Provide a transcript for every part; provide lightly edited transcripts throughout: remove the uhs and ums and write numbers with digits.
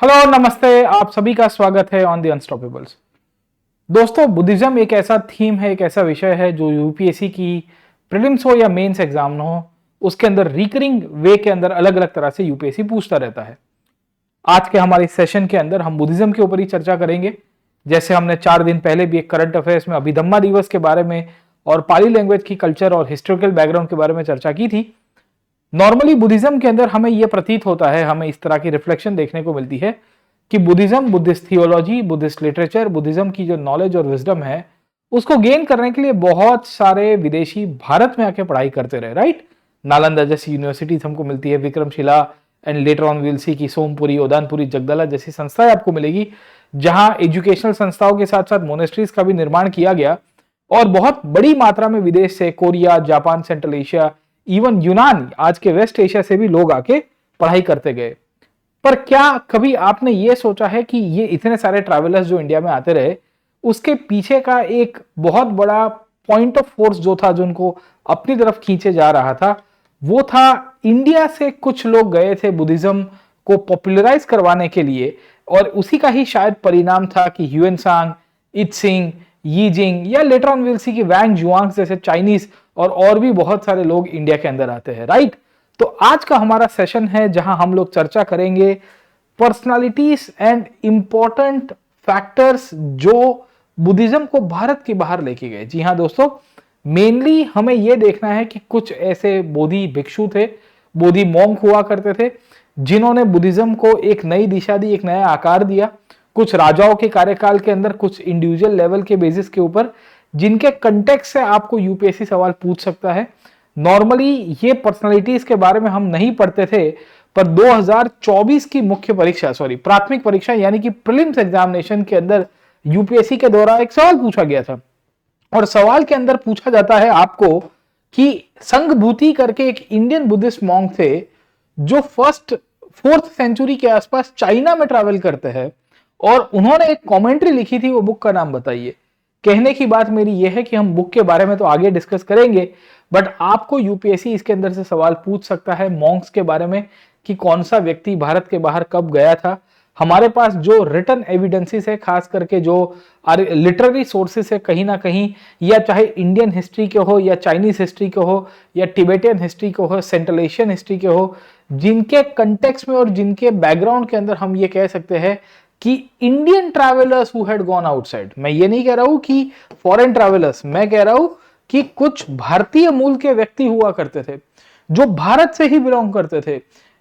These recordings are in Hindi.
हेलो नमस्ते, आप सभी का स्वागत है ऑन द अनस्टॉपेबल्स। दोस्तों, बुद्धिज्म एक ऐसा थीम है, एक ऐसा विषय है जो यूपीएससी की प्रीलिम्स हो या मेंस एग्जाम हो, उसके अंदर रिकरिंग वे के अंदर अलग अलग तरह से यूपीएससी पूछता रहता है। आज के हमारे सेशन के अंदर हम बुद्धिज्म के ऊपर ही चर्चा करेंगे। जैसे हमने 4 दिन पहले भी एक करंट अफेयर्स में अभिधम्मा दिवस के बारे में और पाली लैंग्वेज की कल्चर और हिस्टोरिकल बैकग्राउंड के बारे में चर्चा की थी। नॉर्मली बुद्धिज्म के अंदर हमें यह प्रतीत होता है, हमें इस तरह की रिफ्लेक्शन देखने को मिलती है कि Buddhism, Buddhist theology, Buddhist literature, Buddhism की जो नॉलेज और विजडम है उसको गेन करने के लिए बहुत सारे विदेशी भारत में आके पढ़ाई करते रहे, राइट। नालंदा जैसी यूनिवर्सिटीज हमको मिलती है, Vikramshila and later on will see की सोमपुरी, उदानपुरी, जगदला जैसी संस्थाएं आपको मिलेगी, जहां एजुकेशनल संस्थाओं के साथ साथ मोनेस्ट्रीज का भी निर्माण किया गया और बहुत बड़ी मात्रा में विदेश से Korea, Japan, central Asia, even यूनान, आज के वेस्ट एशिया से भी लोग आके पढ़ाई करते गए। पर क्या कभी आपने ये सोचा है कि ये इतने सारे ट्रैवलर्स जो इंडिया में आते रहे, उसके पीछे का एक बहुत बड़ा पॉइंट ऑफ फोर्स जो था, जो उनको अपनी तरफ खींचे जा रहा था, वो था इंडिया से कुछ लोग गए थे बुद्धिज्म को पॉपुलराइज करवाने के लिए, और उसी का ही शायद परिणाम था कि ह्यूएन इत्सिंग, यी जिंग या लेटर ऑन विल सी की वैंग जुआंग जैसे चाइनीज और भी बहुत सारे लोग इंडिया के अंदर आते हैं, राइट। तो आज का हमारा सेशन है जहां हम लोग चर्चा करेंगे पर्सनालिटीज एंड इंपॉर्टेंट फैक्टर्स जो बुद्धिज्म को भारत के बाहर लेके गए। जी हाँ दोस्तों, मेनली हमें यह देखना है कि कुछ ऐसे बोधि भिक्षु थे, बोधि मॉन्क हुआ करते थे, जिन्होंने बुद्धिज्म को एक नई दिशा दी, एक नया आकार दिया, कुछ राजाओं के कार्यकाल के अंदर, कुछ इंडिविजुअल लेवल के बेसिस के ऊपर, जिनके कंटेक्स्ट से आपको यूपीएससी सवाल पूछ सकता है। नॉर्मली ये पर्सनालिटीज के बारे में हम नहीं पढ़ते थे, पर 2024 की मुख्य परीक्षा, प्राथमिक परीक्षा यानी कि प्रीलिम्स एग्जामिनेशन के अंदर यूपीएससी के द्वारा एक सवाल पूछा गया था, और सवाल के अंदर पूछा जाता है आपको कि संघभूति करके एक इंडियन बुद्धिस्ट मॉन्क थे जो 4th सेंचुरी के आसपास चाइना में ट्रैवल करते हैं, और उन्होंने एक कमेंट्री लिखी थी, वो बुक का नाम बताइए। कहने की बात मेरी यह है कि हम बुक के बारे में तो आगे डिस्कस करेंगे, बट आपको यूपीएससी इसके अंदर से सवाल पूछ सकता है मॉन्क्स के बारे में कि कौन सा व्यक्ति भारत के बाहर कब गया था। हमारे पास जो रिटन एविडेंसेस है, खास करके जो लिटरेरी सोर्सेस है, कहीं ना कहीं, या चाहे इंडियन हिस्ट्री के हो या चाइनीज हिस्ट्री के हो या टिबेटियन हिस्ट्री के हो, सेंट्रल एशियन हिस्ट्री के हो, जिनके कंटेक्स्ट में और जिनके बैकग्राउंड के अंदर हम ये कह सकते हैं कि Indian travellers who had gone outside. मैं ये नहीं कह रहा हूं कि फॉरेन ट्रैवलर्स, मैं कह रहा हूं कि कुछ भारतीय मूल के व्यक्ति हुआ करते थे जो भारत से ही बिलोंग करते थे।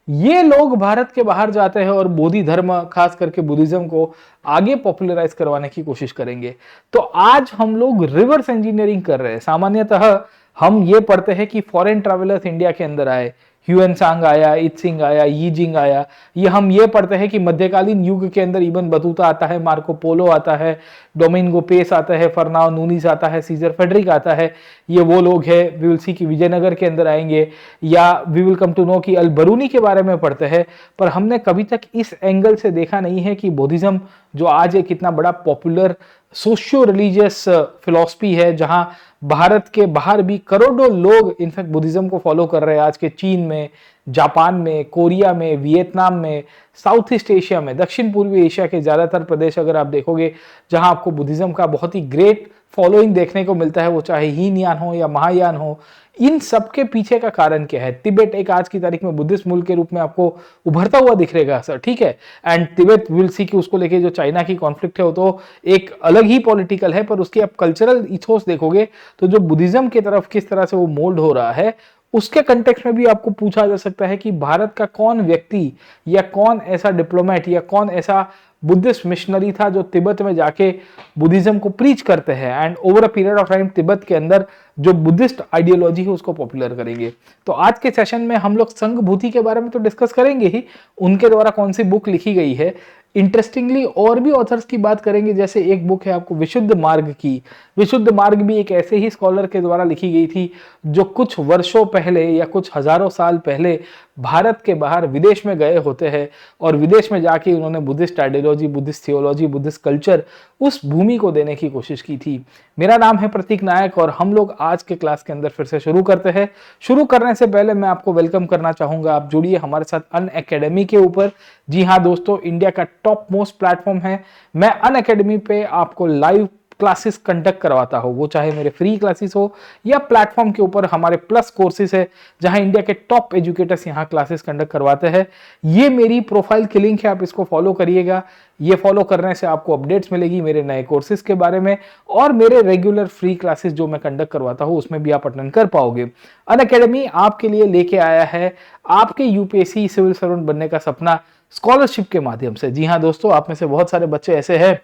ये लोग भारत के बाहर जाते हैं और बोधि धर्म, खास करके बुद्धिज्म को आगे पॉपुलराइज करवाने की कोशिश करेंगे। तो आज हम लोग रिवर्स इंजीनियरिंग कर रहे हैं। सामान्यतः हम ये पढ़ते हैं कि फॉरेन ट्रैवलर्स इंडिया के अंदर आए, ह्यूएन आया, इत्सिंग आया, यी जिंग आया। ये हम ये पढ़ते हैं कि मध्यकालीन युग के अंदर इबन बतूता आता है, मार्को पोलो आता है, डोमिंगो पेस आता है, फर्नाओ नूनीज आता है, सीजर फेडरिक आता है। ये वो लोग हैं। वी विल सी कि विजयनगर के अंदर आएंगे, या we will come to know कि अल बरूनी के बारे में पढ़ते हैं। पर हमने कभी तक इस एंगल से देखा नहीं है कि बुद्धिज्म जो आज एक इतना बड़ा पॉपुलर सोशियो रिलीजियस फिलॉसफी है, जहां भारत के बाहर भी करोड़ों लोग इनफैक्ट बुद्धिज्म को फॉलो कर रहे हैं। आज के चीन में, जापान में, कोरिया में, वियतनाम में, साउथ ईस्ट एशिया में, दक्षिण पूर्वी एशिया के ज्यादातर प्रदेश अगर आप देखोगे जहां आपको बुद्धिज्म का बहुत ही ग्रेट फॉलोइंग देखने को मिलता है, वो चाहे हीनयान हो या महायान हो। इन सब के पीछे का कारण क्या है? तिब्बत एक आज की तारीख में बुद्धिस्ट मुल्क के रूप में आपको उभरता हुआ दिखेगा सर, ठीक है। एंड तिब्बत विल सी कि उसको लेके जो चाइना की कॉन्फ्लिक्ट है वो तो एक अलग ही पॉलिटिकल है, पर उसकी आप कल्चरल इथोस देखोगे तो जो बुद्धिज्म की तरफ किस तरह से वो मोल्ड हो रहा है, उसके कंटेक्स्ट में भी आपको पूछा जा सकता है कि भारत का कौन व्यक्ति या कौन ऐसा डिप्लोमेट या कौन ऐसा बुद्धिस्ट मिशनरी था जो तिब्बत में जाके बुद्धिज्म को प्रीच करते हैं, and over a period of time Tibet के अंदर जो बुद्धिस्ट आइडियोलॉजी है उसको पॉपुलर करेंगे। तो आज के सेशन में हम लोग संघभूति के बारे में तो डिस्कस करेंगे ही, उनके द्वारा कौन सी बुक लिखी गई है, इंटरेस्टिंगली और भी ऑथर्स की बात करेंगे, जैसे एक बुक है आपको विशुद्ध मार्ग की। विशुद्ध मार्ग भी एक ऐसे ही स्कॉलर के द्वारा लिखी गई थी जो कुछ वर्षों पहले या कुछ हजारों साल पहले भारत के बाहर विदेश में गए होते हैं और विदेश में जाके उन्होंने Buddhist ideology, Buddhist theology, Buddhist culture उस भूमि को देने की कोशिश की थी। मेरा नाम है प्रतीक नायक और हम लोग आज के क्लास के अंदर फिर से शुरू करते हैं। शुरू करने से पहले मैं आपको वेलकम करना चाहूंगा, आप जुड़िए हमारे साथ अन अकेडमी के ऊपर। जी हाँ दोस्तों, इंडिया का टॉप मोस्ट प्लेटफॉर्म है। मैं अन अकेडमी पे आपको लाइव क्लासेस कंडक्ट करवाता हूं, वो चाहे मेरे फ्री क्लासेस हो या प्लेटफॉर्म के ऊपर हमारे प्लस कोर्सेज है जहां इंडिया के टॉप एजुकेटर्स यहां क्लासेस कंडक्ट करवाते हैं। ये मेरी प्रोफाइल की लिंक है, आप इसको फॉलो करिएगा। ये फॉलो करने से आपको अपडेट्स मिलेगी मेरे नए कोर्सेज के बारे में और मेरे रेगुलर फ्री क्लासेस जो मैं कंडक्ट करवाता हूं उसमें भी आप अटेंड कर पाओगे। अन अकेडमी आपके लिए लेके आया है आपके यूपीएससी सिविल सर्वेंट बनने का सपना स्कॉलरशिप के माध्यम से। जी हाँ दोस्तों, आप में से बहुत सारे बच्चे ऐसे हैं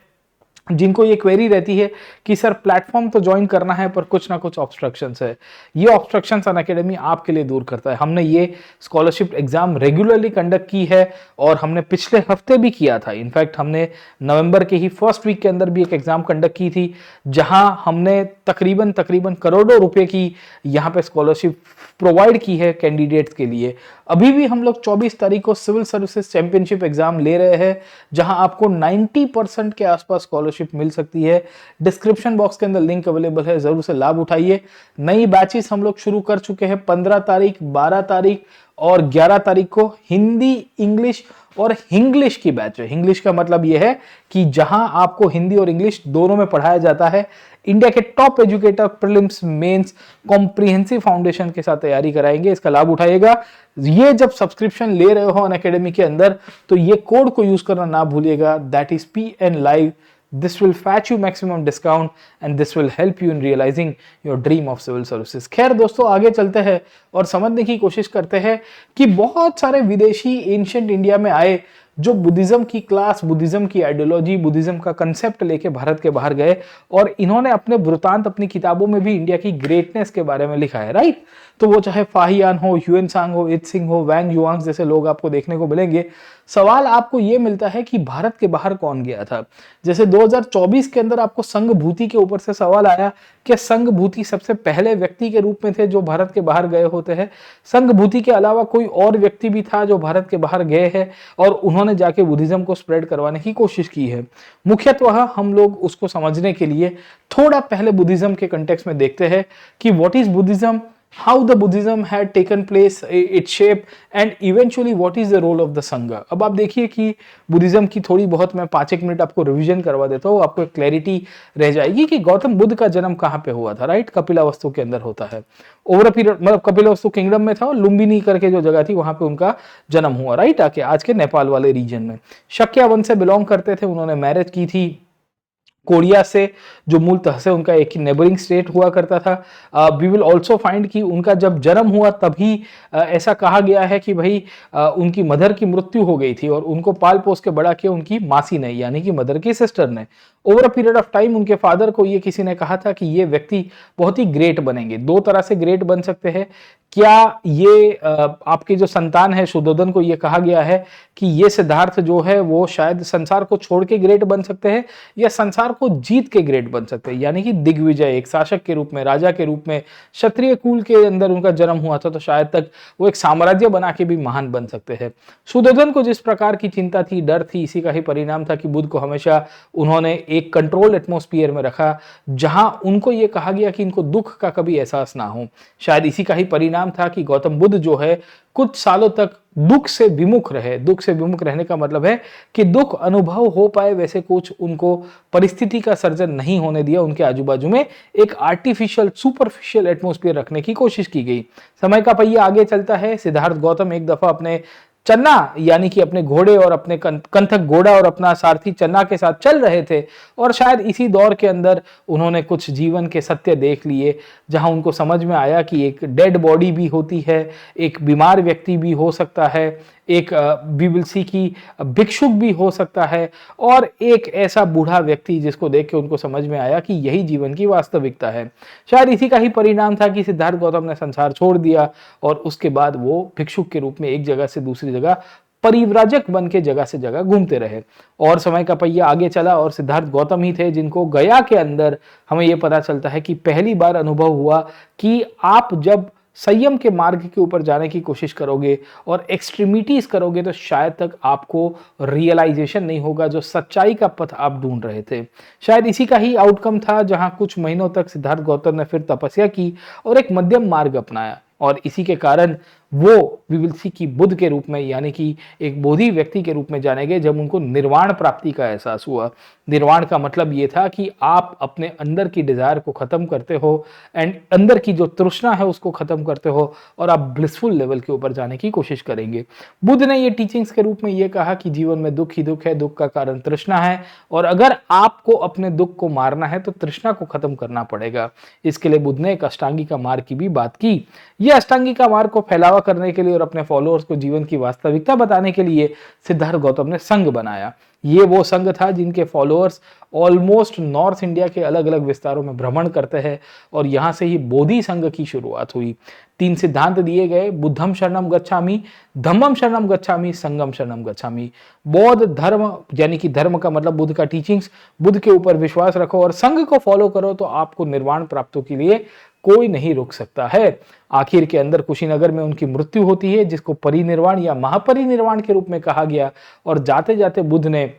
जिनको ये क्वेरी रहती है कि सर प्लेटफॉर्म तो ज्वाइन करना है पर कुछ ना कुछ ऑब्स्ट्रक्शंस है। ये ऑब्स्ट्रक्शंस अन अकेडमी आपके लिए दूर करता है। हमने ये स्कॉलरशिप एग्जाम रेगुलरली कंडक्ट की है और हमने पिछले हफ्ते भी किया था। इनफैक्ट हमने नवंबर के ही फर्स्ट वीक के अंदर भी एक एग्जाम कंडक्ट की थी जहां हमने तकरीबन करोड़ों रुपए की यहाँ पे स्कॉलरशिप प्रोवाइड की है कैंडिडेट्स के लिए। अभी भी हम लोग 24 तारीख को सिविल सर्विसेज चैंपियनशिप एग्जाम ले रहे हैं जहां आपको 90% के आसपास स्कॉलरशिप मिल सकती है। डिस्क्रिप्शन बॉक्स के अंदर लिंक अवेलेबल है, जरूर से लाभ उठाइए। नई बैचेस हम लोग शुरू कर चुके हैं 15 तारीख, 12 तारीख और 11 तारीख को हिंदी, इंग्लिश और हिंग्लिश की बैच है। हिंग्लिश का मतलब यह है कि जहां आपको हिंदी और इंग्लिश दोनों में पढ़ाया जाता है। इंडिया के top educator prelims, mains, comprehensive foundation के साथ तैयारी कराएंगे, इसका लाभ उठाइएगा। ये जब सब्सक्रिप्शन ले रहे हो अन अकेडमी के अंदर तो ये कोड को यूज करना ना भूलिएगा, that is PN Live। This will fetch you maximum discount and this will help you in realizing your dream of civil services। खैर दोस्तों, आगे चलते हैं और समझने की कोशिश करते हैं कि बहुत सारे विदेशी एंशिएंट इंडिया में आए जो बुद्धिज्म की क्लास, बुद्धिज्म की आइडियोलॉजी, बुद्धिज्म का कंसेप्ट लेके भारत के बाहर गए और इन्होंने अपने वृतांत, अपनी किताबों में भी इंडिया की ग्रेटनेस के बारे में लिखा है, राइट। तो वो चाहे फाहियान हो, ह्यूएनसांग हो, इत्सिंग हो, वैंग युआंग जैसे लोग आपको देखने को मिलेंगे। सवाल आपको ये मिलता है कि भारत के बाहर कौन गया था। जैसे 2024 के अंदर आपको संघ भूति के ऊपर से सवाल आया कि संघ भूति सबसे पहले व्यक्ति के रूप में थे जो भारत के बाहर गए होते हैं। संघ भूति के अलावा कोई और व्यक्ति भी था जो भारत के बाहर गए हैं और उन्होंने जाके बुद्धिज्म को स्प्रेड करवाने की कोशिश की है। मुख्यतः हम लोग उसको समझने के लिए थोड़ा पहले बुद्धिज्म के कंटेक्स्ट में देखते हैं कि what is Buddhism, how the Buddhism had taken place, its shape and eventually what is the role of the Sangha। अब आप देखिए कि बुद्धिज्म की थोड़ी बहुत मैं 5-1 मिनट आपको रिवीजन करवा देता हूँ, आपको एक क्लैरिटी रह जाएगी कि गौतम बुद्ध का जन्म कहाँ पे हुआ था, राइट। कपिलावस्तु के अंदर होता है। ओवर अ पीरियड, मतलब कपिलावस्तु किंगडम में था और लुम्बिनी करके जो जगह थी वहां पे उनका जन्म हुआ, राइट, आके आज के नेपाल वाले रीजन में। शक्या वंश से बिलोंग करते थे, उन्होंने मैरिज की थी कोरिया से, जो मूलतः से उनका एक नेबरिंग स्टेट हुआ करता था। वी विल ऑल्सो फाइंड कि उनका जब जन्म हुआ तभी ऐसा कहा गया है कि भाई उनकी मदर की मृत्यु हो गई थी और उनको पाल पोस के बड़ा किया उनकी मासी ने, यानी कि मदर की सिस्टर ने। Over a period of time उनके फादर को ये किसी ने कहा था कि ये व्यक्ति बहुत ही ग्रेट बनेंगे। दो तरह से ग्रेट बन सकते हैं। क्या ये आपके जो संतान है शुद्धोधन को ये कहा गया है कि ये सिद्धार्थ जो है वो शायद संसार को छोड़ के ग्रेट बन सकते हैं या संसार को जीत के ग्रेट बन सकते हैं, यानी कि दिग्विजय, एक शासक के रूप में, राजा के रूप में, क्षत्रिय कुल के अंदर उनका जन्म हुआ था तो शायद तक वो एक साम्राज्य बना के भी महान बन सकते हैं। शुद्धोधन को जिस प्रकार की चिंता थी, डर थी, इसी का ही परिणाम था कि बुद्ध को हमेशा उन्होंने एक कंट्रोल एटमॉस्फेयर में रखा जहां उनको ये कहा गया कि इनको दुख का कभी एहसास ना हो। शायद इसी का ही परिणाम था कि गौतम बुद्ध जो है कुछ सालों तक दुख से विमुख रहे। दुख से विमुख रहने का मतलब है कि दुख अनुभव हो पाए वैसे कुछ उनको परिस्थिति का सर्जन नहीं होने दिया। उनके आजू बाजू में एक आर्टिफिशियल, सुपरफिशियल एटमॉस्फेयर रखने की कोशिश की गई। समय का पहिया आगे चलता है। सिद्धार्थ गौतम एक दफा अपने चन्ना, यानी कि अपने घोड़े और अपने कंथक घोड़ा और अपना सारथी चन्ना के साथ चल रहे थे और शायद इसी दौर के अंदर उन्होंने कुछ जीवन के सत्य देख लिए जहां उनको समझ में आया कि एक डेड बॉडी भी होती है, एक बीमार व्यक्ति भी हो सकता है, एक वी विल सी की भिक्षुक भी हो सकता है और एक ऐसा बूढ़ा व्यक्ति जिसको देख के उनको समझ में आया कि यही जीवन की वास्तविकता है। शायद इसी का ही परिणाम था कि सिद्धार्थ गौतम ने संसार छोड़ दिया और उसके बाद वो भिक्षुक के रूप में एक जगह से दूसरी जगह परिव्राजक बन के जगह से जगह घूमते रहे। और समय का पहिया आगे चला और सिद्धार्थ गौतम ही थे जिनको गया के अंदर हमें यह पता चलता है कि पहली बार अनुभव हुआ कि आप जब संयम के मार्ग के ऊपर जाने की कोशिश करोगे और एक्सट्रीमिटीज करोगे तो शायद तक आपको रियलाइजेशन नहीं होगा जो सच्चाई का पथ आप ढूंढ रहे थे। शायद इसी का ही आउटकम था जहां कुछ महीनों तक सिद्धार्थ गौतम ने फिर तपस्या की और एक मध्यम मार्ग अपनाया, और इसी के कारण वो वी विल सी की बुद्ध के रूप में यानी कि एक बोधि व्यक्ति के रूप में जाने गए जब उनको निर्वाण प्राप्ति का एहसास हुआ। निर्वाण का मतलब ये था कि आप अपने अंदर की डिजायर को खत्म करते हो एंड अंदर की जो तृष्णा है उसको खत्म करते हो और आप ब्लिसफुल लेवल के ऊपर जाने की कोशिश करेंगे। बुद्ध ने ये टीचिंग्स के रूप में ये कहा कि जीवन में दुख ही दुख है, दुख का कारण तृष्णा है, और अगर आपको अपने दुख को मारना है तो तृष्णा को खत्म करना पड़ेगा। इसके लिए बुद्ध ने एक अष्टांगिका मार्ग की भी बात की। यह अष्टांगिका मार्ग को फैलावा करने के लिए और अपने फॉलोअर्स को जीवन की वास्तविकता बताने के लिए सिद्धार्थ गौतम ने संघ बनाया। ये वो संघ था जिनके फॉलोअर्स ऑलमोस्ट नॉर्थ इंडिया के अलग अलग विस्तारों में भ्रमण करते हैं, और यहां से ही बोधि संघ की शुरुआत हुई। 3 सिद्धांत दिए गए, बुद्धम शरणम गच्छामि, धम्मम शरणम गच्छामि, संघम शरणम गच्छामि। बौद्ध धर्म यानी कि धर्म का मतलब बुद्ध का टीचिंग्स, बुद्ध के ऊपर विश्वास रखो और संघ को फॉलो करो तो आपको निर्वाण प्राप्त के लिए कोई नहीं रोक सकता है। आखिर के अंदर कुशीनगर में उनकी मृत्यु होती है जिसको परिनिर्वाण या महापरिनिर्वाण के रूप में कहा गया, और जाते जाते बुद्ध ने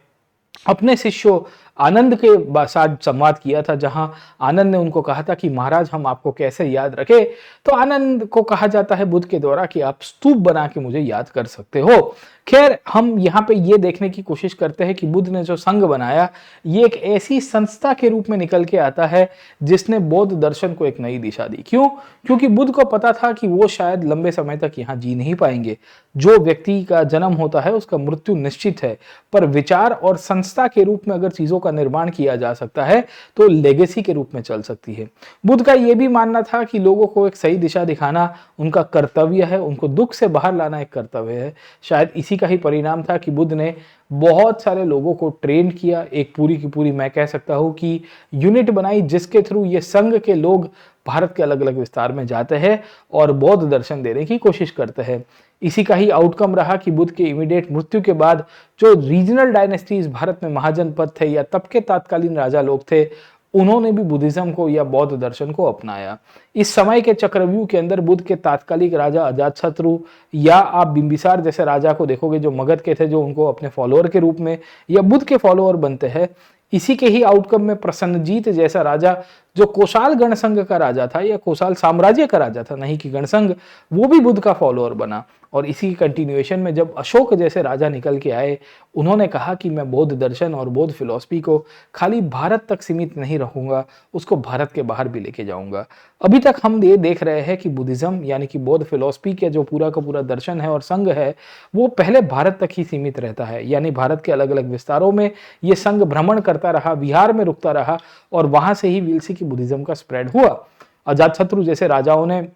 अपने शिष्यों आनंद के साथ संवाद किया था, जहां आनंद ने उनको कहा था कि महाराज हम आपको कैसे याद रखें, तो आनंद को कहा जाता है बुद्ध के द्वारा कि आप स्तूप बना के मुझे याद कर सकते हो। खैर हम यहाँ पे ये देखने की कोशिश करते हैं कि बुद्ध ने जो संघ बनाया ये एक ऐसी संस्था के रूप में निकल के आता है जिसने बौद्ध दर्शन को एक नई दिशा दी। क्यों? क्योंकि बुद्ध को पता था कि वो शायद लंबे समय तक यहाँ जी नहीं पाएंगे। जो व्यक्ति का जन्म होता है उसका मृत्यु निश्चित है, पर विचार और संस्था के रूप में अगर चीजों का निर्माण किया जा सकता है तो लेगेसी के रूप में चल सकती है। बुद्ध का यह भी मानना था कि लोगों को एक सही दिशा दिखाना उनका कर्तव्य है, उनको दुख से बाहर लाना एक कर्तव्य है। शायद इसी का ही परिणाम था कि बुद्ध ने बहुत सारे लोगों को ट्रेन किया, एक पूरी की पूरी मैं कह सकता हूं कि यूनिट बनाई जिसके थ्रू ये संघ के लोग भारत के अलग अलग विस्तार में जाते हैं और बौद्ध दर्शन देने की कोशिश करते हैं। इसी का ही आउटकम रहा कि बुद्ध के इमीडिएट मृत्यु के बाद जो रीजनल डायनेस्टीज भारत में महाजनपद थे या तब के तात्कालीन राजा लोग थे, उन्होंने भी बुद्धिज्म को या बौद्ध दर्शन को अपनाया। इस समय के चक्रव्यूह के अंदर बुद्ध के तात्कालिक राजा अजातशत्रु या आप बिंबिसार जैसे राजा को देखोगे जो मगध के थे, जो उनको अपने फॉलोअर के रूप में या बुद्ध के फॉलोअर बनते हैं। इसी के ही आउटकम में प्रसन्नजीत जैसा राजा जो कोशाल गणसंघ का राजा था या कोशाल साम्राज्य का राजा था, नहीं कि गणसंघ, वो भी बुद्ध का फॉलोअर बना। और इसी कंटिन्यूएशन में जब अशोक जैसे राजा निकल के आए, उन्होंने कहा कि मैं बौद्ध दर्शन और बौद्ध फिलॉसफी को खाली भारत तक सीमित नहीं रखूंगा, उसको भारत के बाहर भी लेके जाऊंगा। अभी तक हम ये देख रहे हैं कि बुद्धिज्म यानी कि बौद्ध फिलॉसफी के जो पूरा का पूरा दर्शन है और संघ है वो पहले भारत तक ही सीमित रहता है, यानी भारत के अलग अलग विस्तारों में ये संघ भ्रमण करता रहा, बिहार में रुकता रहा और वहां से ही विल सी की बुद्धिज्म का स्प्रेड हुआ। अजातशत्रु जैसे राजाओं ने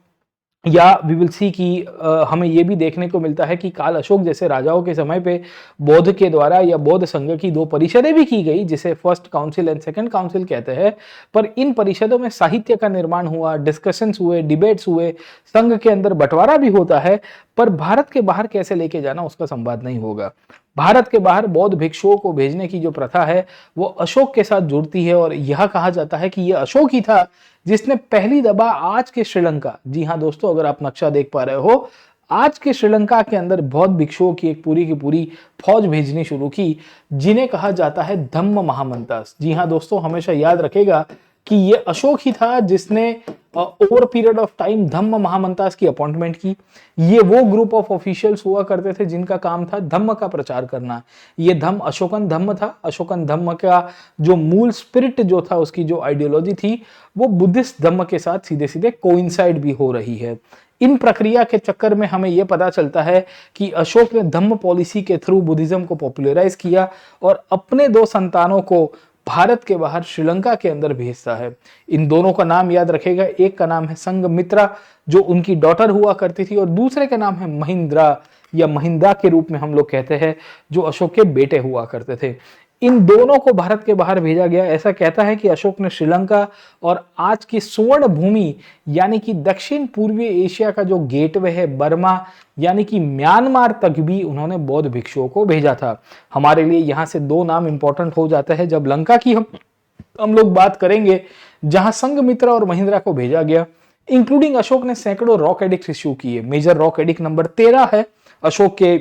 या वी विल सी की हमें यह भी देखने को मिलता है कि काल अशोक जैसे राजाओं के समय पे बौद्ध के द्वारा या बौद्ध संघ की 2 परिषदें भी की गई जिसे first council and second council कहते हैं। पर इन परिषदों में साहित्य का निर्माण हुआ, डिस्कशंस हुए, डिबेट्स हुए, संघ के अंदर बंटवारा भी होता है, पर भारत के बाहर कैसे लेके जाना उसका संवाद नहीं होगा। भारत के बाहर बौद्ध भिक्षुओं को भेजने की जो प्रथा है वो अशोक के साथ जुड़ती है और यह कहा जाता है कि यह अशोक ही था जिसने पहली दफा आज के श्रीलंका, जी हाँ दोस्तों अगर आप नक्शा देख पा रहे हो, आज के श्रीलंका के अंदर बौद्ध भिक्षुओं की एक पूरी की पूरी फौज भेजनी शुरू की जिन्हें कहा जाता है धम्म महामंतास। जी हाँ दोस्तों, हमेशा याद रखेगा कि ये अशोक ही था जिसने ओवर पीरियड ऑफ टाइम धम्म महामंतास की अपॉइंटमेंट की। ये वो ग्रुप ऑफ ऑफिशियल्स हुआ करते थे जिनका काम था धम्म का प्रचार करना। ये धम्म अशोकन धम्म था। अशोकन धम्म का जो मूल स्पिरिट जो था, उसकी जो आइडियोलॉजी थी, वो बुद्धिस्ट धम्म के साथ सीधे सीधे कोइंसाइड भी हो रही है। इन प्रक्रिया के चक्कर में हमें यह पता चलता है कि अशोक ने धम्म पॉलिसी के थ्रू बुद्धिज्म को पॉपुलराइज किया और अपने 2 संतानों को भारत के बाहर श्रीलंका के अंदर भेजता है। इन दोनों का नाम याद रखेगा, एक का नाम है संघमित्रा जो उनकी डॉटर हुआ करती थी और दूसरे का नाम है महिंद्रा या महिंदा के रूप में हम लोग कहते हैं जो अशोक के बेटे हुआ करते थे। इन दोनों को भारत के बाहर भेजा गया। ऐसा कहता है कि अशोक ने श्रीलंका और आज की स्वर्ण भूमि यानी कि दक्षिण पूर्वी एशिया का जो गेटवे है बर्मा यानी कि म्यांमार तक भी उन्होंने बौद्ध भिक्षुओं को भेजा था। हमारे लिए यहां से दो नाम इंपॉर्टेंट हो जाते हैं जब लंका की हम लोग बात करेंगे, जहां संघमित्रा और महिंद्रा को भेजा गया। इंक्लूडिंग अशोक ने सैकड़ों रॉक एडिक्ट इश्यू किए। मेजर रॉक एडिक्ट नंबर 13 है अशोक के,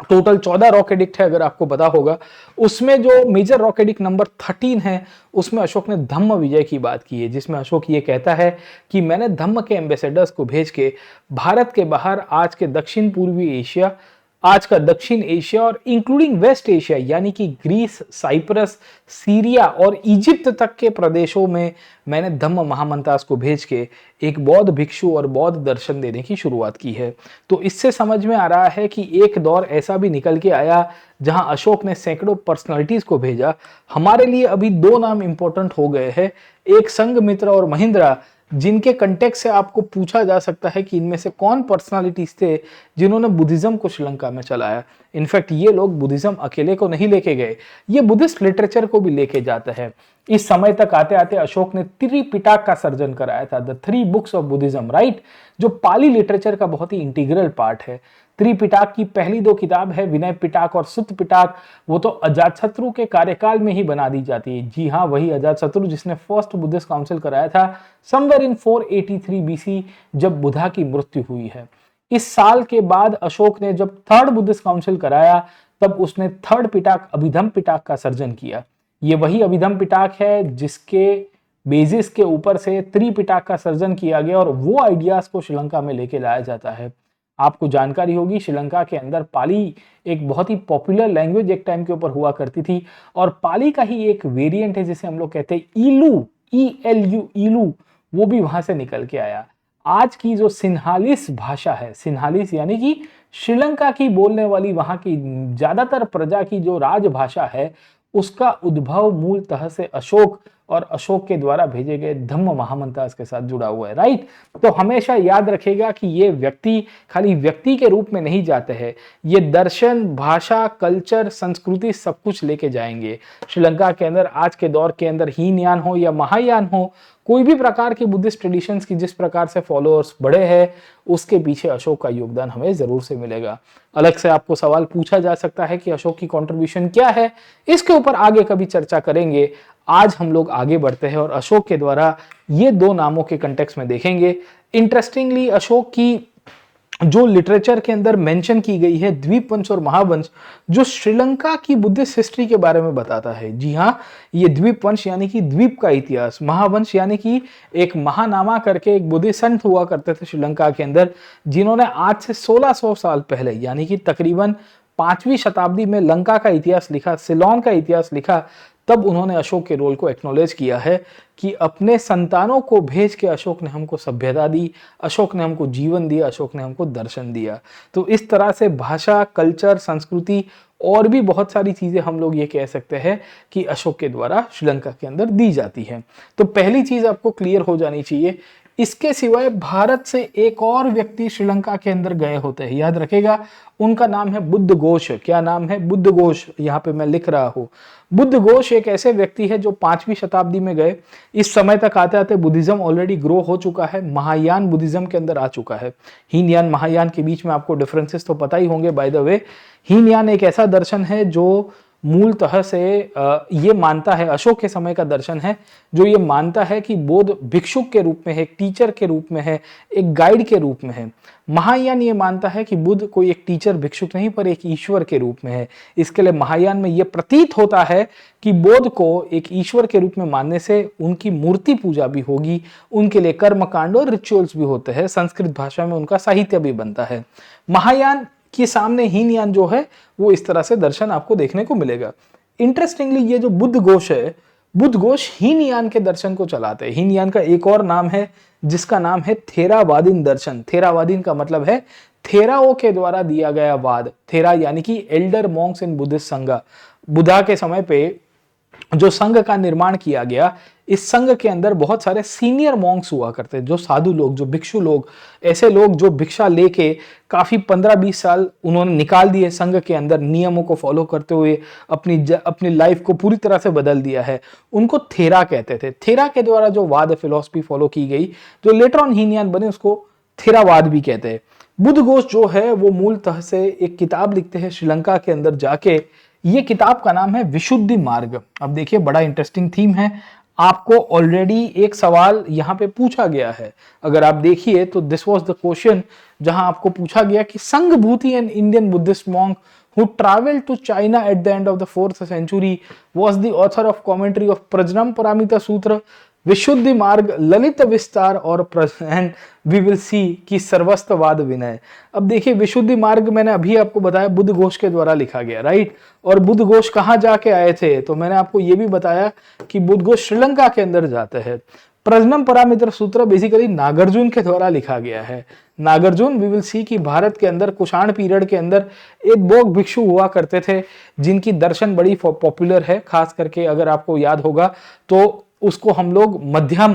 टोटल 14 रॉक एडिक्ट है अगर आपको पता होगा। उसमें जो मेजर रॉक एडिक्ट नंबर 13 है उसमें अशोक ने धम्म विजय की बात की है, जिसमें अशोक ये कहता है कि मैंने धम्म के एम्बेसडर्स को भेज के भारत के बाहर आज के दक्षिण पूर्वी एशिया, आज का दक्षिण एशिया और इंक्लूडिंग वेस्ट एशिया यानी कि ग्रीस, साइप्रस, सीरिया और इजिप्ट तक के प्रदेशों में मैंने धम्म महामंत्रास को भेज के एक बौद्ध भिक्षु और बौद्ध दर्शन देने की शुरुआत की है। तो इससे समझ में आ रहा है कि एक दौर ऐसा भी निकल के आया जहां अशोक ने सैकड़ों पर्सनालिटीज को भेजा। हमारे लिए अभी दो नाम इंपॉर्टेंट हो गए हैं, एक संघमित्रा और महिंद्रा, जिनके कंटेक्स्ट से आपको पूछा जा सकता है कि इनमें से कौन पर्सनालिटीज थे जिन्होंने बुद्धिज्म को श्रीलंका में चलाया। इनफैक्ट ये लोग बुद्धिज्म अकेले को नहीं लेके गए, ये बुद्धिस्ट लिटरेचर को भी लेके जाते हैं। इस समय तक आते आते अशोक ने त्रिपिटक का सर्जन कराया था, the 3 books of Buddhism, right, जो पाली लिटरेचर का बहुत ही इंटीग्रल पार्ट है। त्रिपिटक की पहली दो किताब है विनय पिटक और सुत्त पिटक, वो तो अजातशत्रु के कार्यकाल में ही बना दी जाती है। जी हाँ, वही अजातशत्रु जिसने फर्स्ट बुद्धिस्ट काउंसिल कराया था समवेयर इन 483 बीसी जब बुद्धा की मृत्यु हुई है। इस साल के बाद अशोक ने जब थर्ड बुद्धिस्ट काउंसिल कराया तब उसने थर्ड पिटक अभिधम पिटक का सर्जन किया। ये वही अभिधम पिटक है जिसके बेसिस के ऊपर से त्रिपिटक का सर्जन किया गया और वो आइडियाज को श्रीलंका में लेके लाया जाता है। आपको जानकारी होगी श्रीलंका के अंदर पाली एक बहुत ही पॉपुलर लैंग्वेज एक टाइम के ऊपर हुआ करती थी और पाली का ही एक वेरिएंट है जिसे हम लोग कहते हैं ईलू, ELU, ईलू, वो भी वहां से निकल के आया। आज की जो सिन्हालिस भाषा है, सिन्हालिस यानी कि श्रीलंका की बोलने वाली वहां की ज्यादातर प्रजा की जो राजभाषा है, उसका उद्भव मूलतः से अशोक और अशोक के द्वारा भेजे गए धम्म महामंत्रास के साथ जुड़ा हुआ है, राइट। तो हमेशा याद रखेगा कि ये व्यक्ति खाली व्यक्ति के रूप में नहीं जाते हैं, ये दर्शन, भाषा, कल्चर, संस्कृति सब कुछ लेके जाएंगे। श्रीलंका के अंदर आज के दौर के अंदर हीनयान हो या महायान हो, कोई भी प्रकार की बुद्धिस्ट ट्रेडिशंस की जिस प्रकार से फॉलोअर्स बढ़े हैं उसके पीछे अशोक का योगदान हमें जरूर से मिलेगा। अलग से आपको सवाल पूछा जा सकता है कि अशोक की कंट्रीब्यूशन क्या है, इसके ऊपर आगे कभी चर्चा करेंगे। आज हम लोग आगे बढ़ते हैं और अशोक के द्वारा ये दो नामों के कंटेक्स्ट में देखेंगे। इंटरेस्टिंगली अशोक की जो लिटरेचर के अंदर मेंशन की गई है द्वीपवंश और महावंश, जो श्रीलंका की बुद्धिस्ट हिस्ट्री के बारे में बताता है। जी हाँ, ये द्वीपवंश यानी कि द्वीप का इतिहास, महावंश यानी कि एक महानामा करके एक बुद्धिस्ट संत हुआ करते थे श्रीलंका के अंदर, जिन्होंने आज से 1600 साल पहले यानी कि तकरीबन 5वीं शताब्दी में लंका का इतिहास लिखा, सिलोन का इतिहास लिखा। तब उन्होंने अशोक के रोल को एक्नॉलेज किया है कि अपने संतानों को भेज के अशोक ने हमको सभ्यता दी, अशोक ने हमको जीवन दिया, अशोक ने हमको दर्शन दिया। तो इस तरह से भाषा, कल्चर, संस्कृति और भी बहुत सारी चीजें हम लोग ये कह सकते हैं कि अशोक के द्वारा श्रीलंका के अंदर दी जाती है। तो पहली चीज आपको क्लियर हो जानी चाहिए। इसके सिवाय भारत से एक और व्यक्ति श्रीलंका के अंदर गए होते हैं, याद रखेगा, उनका नाम है बुद्धघोष। क्या नाम है? बुद्धघोष। यहाँ पे मैं लिख रहा हूँ। बुद्धघोष एक ऐसे व्यक्ति है जो 5वीं शताब्दी में गए। इस समय तक आते आते बुद्धिज्म ऑलरेडी ग्रो हो चुका है, महायान बुद्धिज्म के अंदर आ चुका है। हीनयान महायान के बीच में आपको डिफरेंसेस तो पता ही होंगे। बाय द वे, हीनयान एक ऐसा दर्शन है जो मूलतः से ये मानता है, अशोक के समय का दर्शन है, जो ये मानता है कि बौद्ध भिक्षुक के रूप में है, एक टीचर के रूप में है, एक गाइड के रूप में है। महायान ये मानता है कि बुद्ध कोई एक टीचर भिक्षुक नहीं पर एक ईश्वर के रूप में है। इसके लिए महायान में ये प्रतीत होता है कि बौद्ध को एक ईश्वर के रूप में मानने से उनकी मूर्ति पूजा भी होगी, उनके लिए कर्मकांड और रिचुअल्स भी होते हैं, संस्कृत भाषा में उनका साहित्य भी बनता है। महायान के सामने हीनयान जो है वो इस तरह से दर्शन आपको देखने को मिलेगा। इंटरेस्टिंगली ये जो बुद्धघोष है, बुद्धघोष हीनयान के दर्शन को चलाते हैं। हीनयान का एक और नाम है जिसका नाम है थेरावादीन दर्शन। थेरावादीन का मतलब है थेराओं के द्वारा दिया गया वाद। थेरा यानी कि एल्डर मॉन्क्स इन बुद्धिस्ट संघ। बुद्धा के समय पे जो संघ का निर्माण किया गया, इस संघ के अंदर बहुत सारे सीनियर मॉन्क्स हुआ करते, जो साधु लोग, जो भिक्षु लोग, ऐसे लोग जो भिक्षा लेके काफी 15-20 साल उन्होंने निकाल दिए संघ के अंदर, नियमों को फॉलो करते हुए अपनी लाइफ को पूरी तरह से बदल दिया है, उनको थेरा कहते थे। थेरा के द्वारा जो वाद फिलॉसफी फॉलो की गई, जो लेटर ऑन हीनयान बने, उसको थेरावाद भी कहते हैं। बुद्धघोष जो है वो मूलतः से एक किताब लिखते हैं श्रीलंका के अंदर जाके। ये किताब का नाम है विशुद्धि मार्ग। अब देखिए, बड़ा इंटरेस्टिंग थीम है। आपको ऑलरेडी एक सवाल यहां पे पूछा गया है, अगर आप देखिए तो दिस वाज द क्वेश्चन, जहां आपको पूछा गया कि Sanghabhuti an Indian Buddhist monk who traveled to China at the end of the 4th century was the author of commentary of Prajnam Paramita Sutra, विशुद्धि मार्ग, ललित विस्तार और एंड वी विल सी की सर्वस्ववाद विनय। अब देखिए, विशुद्धि मार्ग मैंने अभी आपको बताया बुद्ध घोष के द्वारा लिखा गया, राइट। और बुद्ध घोष कहाँ जाके आए थे, तो मैंने आपको ये भी बताया कि बुद्ध घोष श्रीलंका के अंदर जाते हैं। प्रजनम परामित्र सूत्र बेसिकली नागार्जुन के द्वारा लिखा गया है। नागार्जुन, वी विल सी कि भारत के अंदर कुषाण पीरियड के अंदर एक बोग भिक्षु हुआ करते थे, जिनकी दर्शन बड़ी पॉपुलर है। खास करके अगर आपको याद होगा तो उसको हम लोग मध्यम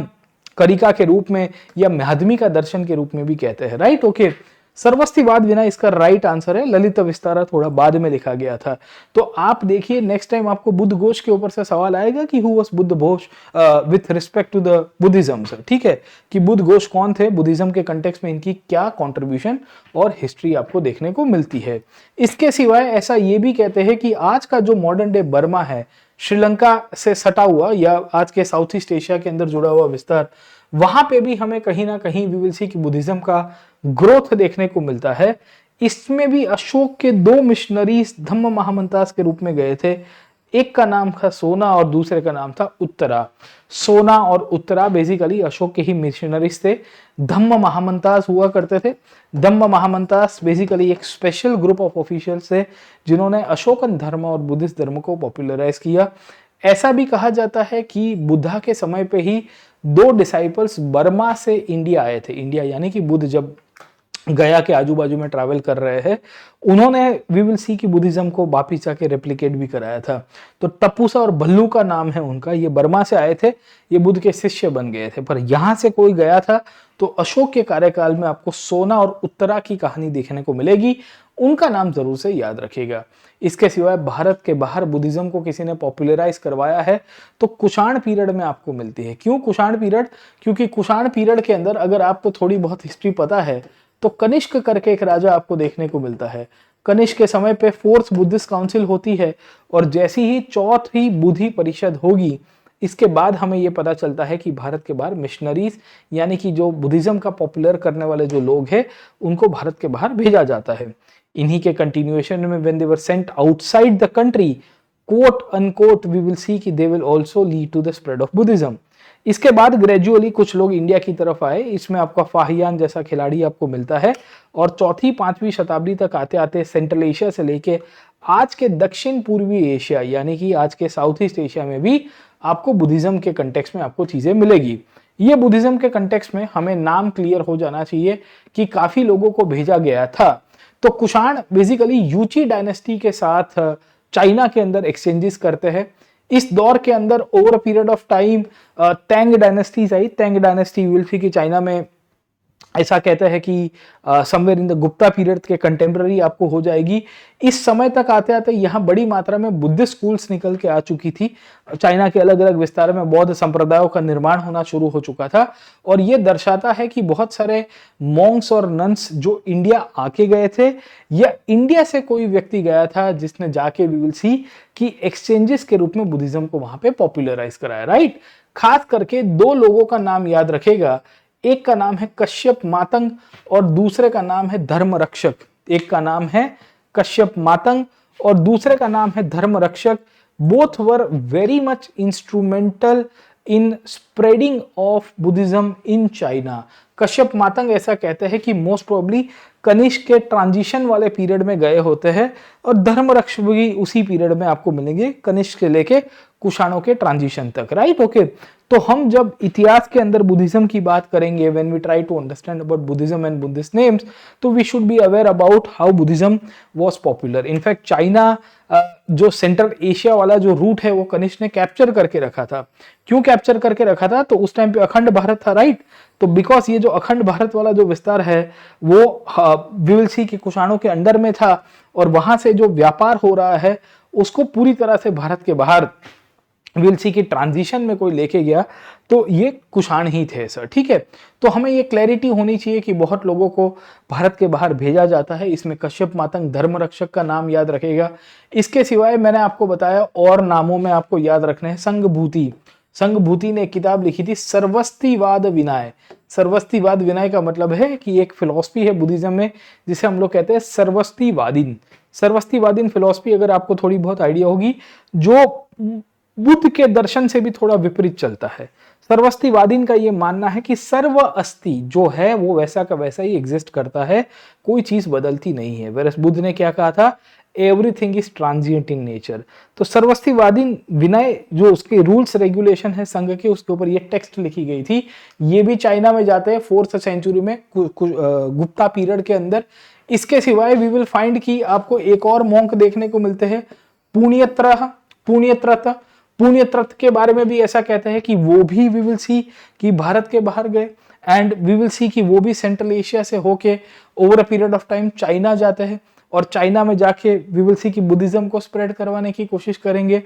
करिका के रूप में या माध्यमी का दर्शन के रूप में भी कहते हैं, राइट। ओके, सर्वस्तिवाद विना इसका राइट आंसर है। ललित विस्तारा थोड़ा बाद में लिखा गया था। तो आप देखिए, नेक्स्ट टाइम आपको बुद्ध घोष के ऊपर से सवाल आएगा कि who was Buddha Ghosh with respect to the Buddhism, sir, ठीक है, कि बुद्ध घोष कौन थे, बुद्धिज्म के कंटेक्स्ट में इनकी क्या कॉन्ट्रीब्यूशन और हिस्ट्री आपको देखने को मिलती है। इसके सिवाय ऐसा ये भी कहते हैं कि आज का जो मॉडर्न डे बर्मा है, श्रीलंका से सटा हुआ या आज के साउथ ईस्ट एशिया के अंदर जुड़ा हुआ विस्तार, वहां पे भी हमें कहीं ना कहीं वी विल सी कि बुद्धिज्म का ग्रोथ देखने को मिलता है। इसमें भी अशोक के 2 मिशनरीज धम्म महामंतास के रूप में गए थे। एक का नाम था सोना और दूसरे का नाम था उत्तरा। सोना और उत्तरा बेसिकली अशोक के ही मिशनरीज थे। धम्म महामंतास हुआ करते थे। धम्म महामंतास बेसिकली एक स्पेशल ग्रुप ऑफ ऑफिशियल्स थे जिन्होंने अशोकन धर्म और बुद्धिस्ट धर्म को पॉपुलराइज किया। ऐसा भी कहा जाता है कि बुद्धा के समय पे ही 2 डिसाइपल्स बर्मा से इंडिया आए थे। इंडिया यानी कि बुद्ध जब गया के आजू बाजू में ट्रैवल कर रहे हैं, उन्होंने वी विल सी की बुद्धिज्म को वापिस जाके रेप्लिकेट भी कराया था। तो टप्पूसा और भल्लू का नाम है उनका, ये बर्मा से आए थे, ये बुद्ध के शिष्य बन गए थे। पर यहां से कोई गया था तो अशोक के कार्यकाल में आपको सोना और उत्तरा की कहानी देखने को मिलेगी, उनका नाम जरूर से याद रखिएगा। इसके सिवाय भारत के बाहर बुद्धिज्म को किसी ने पॉपुलराइज करवाया है तो कुषाण पीरियड में आपको मिलती है। क्यों कुषाण पीरियड? क्योंकि कुषाण पीरियड के अंदर अगर आपको थोड़ी बहुत हिस्ट्री पता है तो कनिष्क करके एक राजा आपको देखने को मिलता है। कनिष्क के समय पे 4th बुद्धिस्ट काउंसिल होती है और जैसी ही 4th बुद्धि परिषद होगी, इसके बाद हमें यह पता चलता है कि भारत के बाहर मिशनरीज यानी कि जो बुद्धिज्म का पॉपुलर करने वाले जो लोग हैं उनको भारत के बाहर भेजा जाता है। इन्हीं के कंटिन्यूएशन में when they were sent outside the country, quote unquote, we will see कि they will also lead to the spread of Buddhism. इसके बाद ग्रेजुअली कुछ लोग इंडिया की तरफ आए। इसमें आपका फाहियान जैसा खिलाड़ी आपको मिलता है और 4वीं-5वीं शताब्दी तक आते आते सेंट्रल एशिया से लेके आज के दक्षिण पूर्वी एशिया यानी कि आज के साउथ ईस्ट एशिया में भी आपको बुद्धिज्म के कंटेक्स्ट में आपको चीजें मिलेगी। ये बुद्धिज्म के कंटेक्स्ट में हमें नाम क्लियर हो जाना चाहिए कि काफी लोगों को भेजा गया था। तो कुषाण बेसिकली यूची डायनेस्टी के साथ चाइना के अंदर एक्सचेंजेस करते हैं। इस दौर के अंदर over a period of time Tang dynasties आई। तैंग डायनेस्टी विल सी कि चाइना में ऐसा कहते हैं कि somewhere in the Gupta period के कंटेम्प्रेरी आपको हो जाएगी। इस समय तक आते आते यहाँ बड़ी मात्रा में बुद्धिस्ट स्कूल्स निकल के आ चुकी थी। चाइना के अलग अलग विस्तार में बौद्ध संप्रदायों का निर्माण होना शुरू हो चुका था और ये दर्शाता है कि बहुत सारे मॉन्क्स और नन्स जो इंडिया आके गए थे या इंडिया से कोई व्यक्ति गया था जिसने जाके वी विल सी कि एक्सचेंजेस के रूप में बुद्धिज्म को वहां पे पॉपुलराइज कराया, राइट। खास करके 2 लोगों का नाम याद रखेगा। एक का नाम है कश्यप मातंग और दूसरे का नाम है धर्म रक्षक। एक का नाम है कश्यप मातंग और दूसरे का नाम है धर्म रक्षक। Both were very much instrumental in spreading of Buddhism in China. Kashyap Matang ऐसा कहते हैं कि मोस्ट प्रोबेबली कनिष्क के ट्रांजिशन वाले पीरियड में गए होते हैं और धर्मरक्ष भी उसी पीरियड में आपको मिलेंगे, कनिष्क से लेके कुषाणों के ट्रांजिशन तक, राइट। ओके, तो हम जब इतिहास के अंदर बुद्धिज्म की बात करेंगे, when we try to understand about Buddhism and Buddhist names, तो we should be aware about how Buddhism was popular. In fact China जो सेंट्रल एशिया वाला जो रूट है वो कनिष्क ने कैप्चर करके रखा था। क्यों कैप्चर करके रखा था? तो उस टाइम पे अखंड भारत था, राइट। तो बिकॉज ये जो अखंड भारत वाला जो विस्तार है वो वी विल सी कि कुषाणों के अंडर में था, और वहां से जो व्यापार हो रहा है उसको पूरी तरह से भारत के बाहर विल सी की ट्रांजिशन में कोई लेके गया, तो ये कुषाण ही थे सर, ठीक है। तो हमें ये क्लैरिटी होनी चाहिए कि बहुत लोगों को भारत के बाहर भेजा जाता है। इसमें कश्यप मातंग धर्मरक्षक का नाम याद रखेगा। इसके सिवाय मैंने आपको बताया और नामों में आपको याद रखने हैं संघभूति। संघभूति ने एक किताब लिखी थी सर्वस्तिवाद विनय। सर्वस्तिवाद विनय का मतलब है कि एक फिलॉसफी है बुद्धिज्म में जिसे हम लोग कहते हैं सर्वस्तिवादीन। सर्वस्तिवादीन फिलॉसफी अगर आपको थोड़ी बहुत आइडिया होगी, जो बुद्ध के दर्शन से भी थोड़ा विपरीत चलता है। सर्वस्तिवादीन का ये मानना है कि सर्व अस्थि जो है वो वैसा का वैसा ही एग्जिस्ट करता है, कोई चीज बदलती नहीं है। वेरस बुद्ध ने क्या कहा था? Everything is transient in nature. तो सर्वस्तिवादी विनय जो उसके रूल्स रेगुलेशन है संघ के, उसके ऊपर ये टेक्स्ट लिखी गई थी। ये भी चाइना में जाते हैं 4th सेंचुरी में, गुप्ता पीरियड के अंदर। इसके सिवाय वी विल फाइंड कि आपको एक और मॉन्क देखने को मिलते हैं, पुण्यत्रत। पुण्यत्रत के बारे में भी ऐसा कहते हैं कि वो भी वी विल सी कि भारत के बाहर गए, एंड वी विल सी कि वो भी सेंट्रल एशिया से होके over a period of time China जाते हैं, और चाइना में जाके वी विल सी कि बुद्धिज्म को स्प्रेड करवाने की कोशिश करेंगे।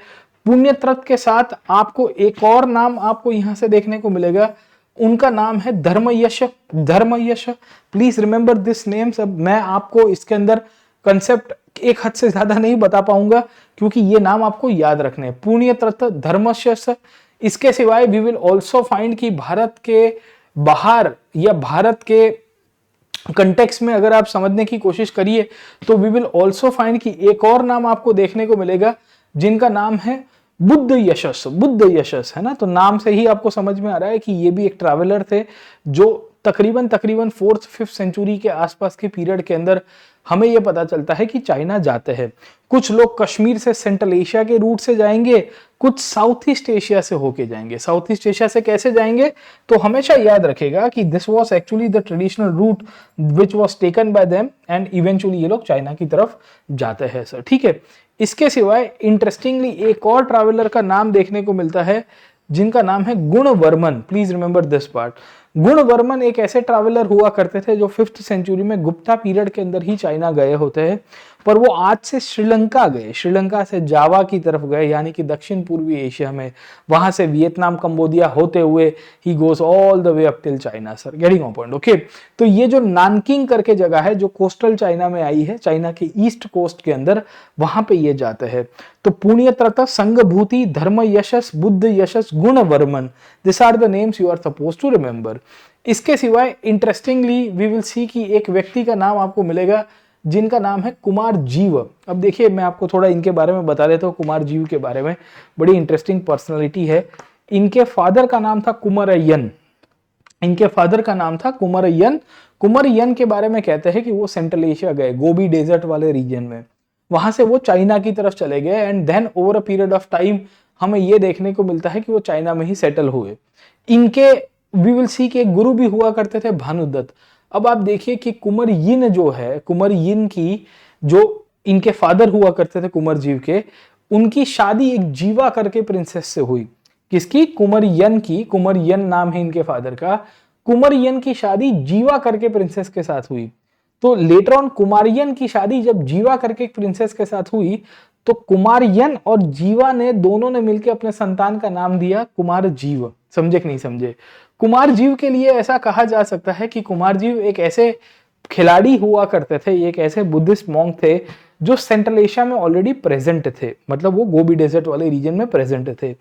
पुण्यत्रत के साथ आपको एक और नाम आपको यहां से देखने को मिलेगा, उनका नाम है धर्मयश। धर्मयश, प्लीज रिमेंबर दिस नेम्स। अब मैं आपको इसके अंदर कंसेप्ट एक हद से ज्यादा नहीं बता पाऊंगा क्योंकि ये नाम आपको याद रखने हैं। पुण्यत्रत, धर्मयश। इसके सिवाय वी विल ऑल्सो फाइंड कि भारत के बाहर या भारत के कंटेक्स्ट में अगर आप समझने की कोशिश करिए तो वी विल ऑल्सो फाइंड कि एक और नाम आपको देखने को मिलेगा जिनका नाम है बुद्ध यशस। बुद्ध यशस, है ना। तो नाम से ही आपको समझ में आ रहा है कि ये भी एक ट्रैवलर थे जो तकरीबन 4th 5th सेंचुरी के आसपास के पीरियड के अंदर हमें यह पता चलता है कि चाइना जाते हैं। कुछ लोग कश्मीर से सेंट्रल एशिया के रूट से जाएंगे, कुछ साउथ ईस्ट एशिया से होके जाएंगे। साउथ ईस्ट एशिया से कैसे जाएंगे? तो हमेशा याद रखेगा कि this was actually the traditional route which was taken by them, and eventually ये लोग चाइना की तरफ जाते हैं सर, ठीक है। इसके सिवाय इंटरेस्टिंगली एक और ट्रैवलर का नाम देखने को मिलता है जिनका नाम है Gunavarman. Please remember this part. Gunavarman एक ऐसे ट्रैवलर हुआ करते थे जो 5th सेंचुरी में गुप्ता पीरियड के अंदर ही चाइना गए होते हैं, पर वो आज से श्रीलंका गए, श्रीलंका से जावा की तरफ गए, यानी कि दक्षिण पूर्वी एशिया में। वहां से वियतनाम, कंबोडिया होते हुए he goes all the way up till China sir, getting on point, okay. तो ये जो नानकिंग करके जगह है जो कोस्टल चाइना में आई है, चाइना के ईस्ट कोस्ट के अंदर, वहां पे ये जाते हैं। तो Punyatrata, Sanghabhuti, Dharma Yashas, Buddha Yashas, Gunavarman, this are the names you are suppose to remember. इसके सिवाय इंटरेस्टिंगली वी विल सी कि एक व्यक्ति का नाम आपको मिलेगा जिनका नाम है कुमार जीव। अब देखिए मैं आपको थोड़ा इनके बारे में बता देता हूँ, कुमार जीव के बारे में। बड़ी इंटरेस्टिंग पर्सनालिटी है। इनके फादर का नाम था कुमरयन। इनके फादर का नाम था कुमरयन। कुमरयन के बारे में कहते हैं कि वो सेंट्रल एशिया गए, गोबी डेजर्ट वाले रीजन में, वहां से वो चाइना की तरफ चले गए, and then over a period of time हमें ये देखने को मिलता है कि वो चाइना में ही सेटल हुए। इनके वी विल सी के एक गुरु भी हुआ करते थे, भानुदत्त। अब आप देखिए कि कुमरयिन जो है, कुमरयिन की जो इनके फादर हुआ करते थे कुमरजीव के, उनकी शादी एक जीवा करके प्रिंसेस से हुई। किसकी? कुमरयन की। कुमरयन नाम है इनके फादर का। कुमरयन की शादी जीवा करके प्रिंसेस के साथ हुई। तो लेटर ऑन कुमारयन की शादी जब जीवा करके एक प्रिंसेस के साथ हुई तो कुमारयन और जीवा ने दोनों ने मिलकर अपने संतान का नाम दिया कुमार जीव। समझे कि नहीं समझे? कुमार जीव के लिए ऐसा कहा जा सकता है कि कुमार जीव एक ऐसे खिलाड़ी हुआ करते थे, एक ऐसे बुद्धिस्ट मॉन्क थे जो सेंट्रल एशिया में ऑलरेडी प्रेजेंट थे, मतलब वो गोबी डेजर्ट वाले रीजन में प्रेजेंट थे।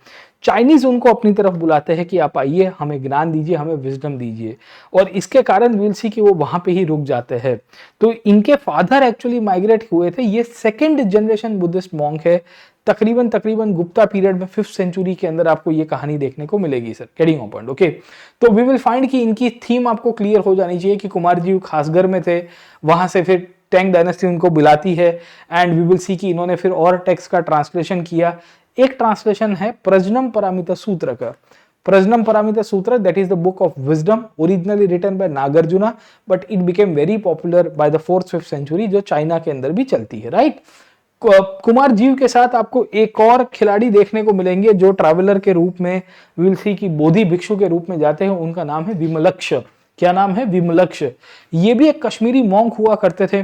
चाइनीज उनको अपनी तरफ बुलाते हैं कि आप आइए, हमें ज्ञान दीजिए, हमें विजडम दीजिए, और इसके कारण विल सी कि वो वहां पे ही रुक जाते हैं। तो इनके फादर एक्चुअली माइग्रेट हुए थे। ये 2nd जनरेशन बुद्धिस्ट मॉन्क है। तकरीबन गुप्ता पीरियड में 5th सेंचुरी के अंदर आपको ये कहानी देखने को मिलेगी sir, getting on point, okay. तो वी विल फाइंड कि इनकी थीम आपको क्लियर हो जानी चाहिए कि कुमार जी खासगर में थे, वहां से फिर टैंग डायनेस्टी उनको बुलाती है एंड वी विल सी कि इन्होंने फिर और टेक्स्ट का ट्रांसलेशन किया। एक ट्रांसलेशन है प्रजनम पारमिता सूत्र का। प्रजनम पारमिता सूत्र, that is the book of wisdom, originally written by Nagarjuna, but it became very popular by the 4th-5th century, जो चाइना के अंदर भी चलती है, राइट। कुमार जीव के साथ आपको एक और खिलाड़ी देखने को मिलेंगे जो ट्रैवलर के रूप में विल सी की बोधि भिक्षु के रूप में जाते हैं। उनका नाम है विमलक्ष। क्या नाम है? विमलक्ष। ये भी एक कश्मीरी मॉन्क हुआ करते थे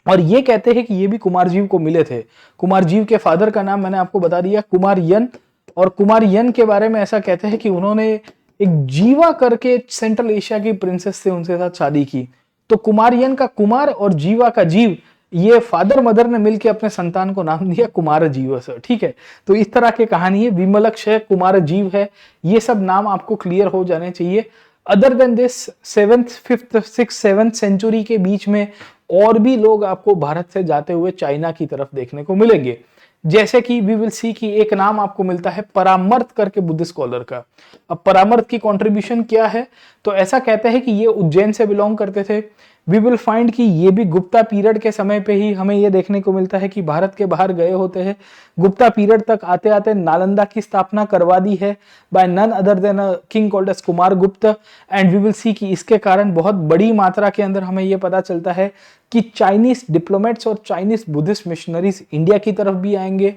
और ये कहते हैं कि ये भी कुमार जीव को मिले थे। कुमार जीव के फादर का नाम मैंने आपको बता दिया, कुमार यन। और कुमार यन के बारे में ऐसा कहते हैं कि उन्होंने एक जीवा करके सेंट्रल एशिया की प्रिंसेस से उनके साथ शादी की। तो कुमार यन का कुमार और जीवा का जीव, ये फादर मदर ने मिलकर अपने संतान को नाम दिया कुमार जीव से, ठीक है। तो इस तरह की कहानी है। विमलक्ष है, कुमार जीव है, ये सब नाम आपको क्लियर हो जाने चाहिए। Other than this 7th, 5th, 6th, 7th century के बीच में और भी लोग आपको भारत से जाते हुए चाइना की तरफ देखने को मिलेंगे। जैसे कि वी विल सी कि एक नाम आपको मिलता है परामर्थ करके बुद्धिस्ट स्कॉलर का। अब परामर्थ की कंट्रीब्यूशन क्या है? तो ऐसा कहते हैं कि ये उज्जैन से बिलोंग करते थे। वी विल फाइंड कि ये भी गुप्ता पीरियड के समय पे ही हमें ये देखने को मिलता है कि भारत के बाहर गए होते हैं। गुप्ता पीरियड तक आते आते नालंदा की स्थापना करवा दी है by none other than a king called as Kumar Gupta. And we will see कि इसके कारण बहुत बड़ी मात्रा के अंदर हमें ये पता चलता है कि चाइनीज डिप्लोमेट्स और चाइनीज बुद्धिस्ट मिशनरीज इंडिया की तरफ भी आएंगे।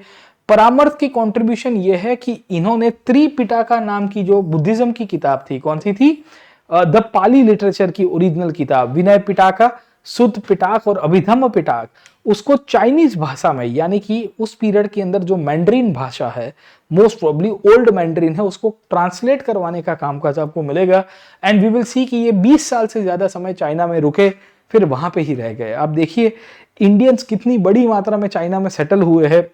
परामर्थ की कंट्रीब्यूशन ये है कि इन्होंने त्रिपिटका नाम की जो बुद्धिज्म की किताब थी, कौन सी थी? द पाली लिटरेचर की ओरिजिनल किताब, विनय पिटाका, सुत पिटाक और अभिधम्म पिटाक, उसको चाइनीज भाषा में, यानी कि उस पीरियड के अंदर जो मैंड्रीन भाषा है, मोस्ट प्रोबेबली ओल्ड मैंड्रीन है, उसको ट्रांसलेट करवाने का कामकाज आपको मिलेगा। एंड वी विल सी कि ये 20 साल से ज्यादा समय चाइना में रुके, फिर वहां पे ही रह गए। आप देखिए इंडियंस कितनी बड़ी मात्रा में चाइना में सेटल हुए हैं।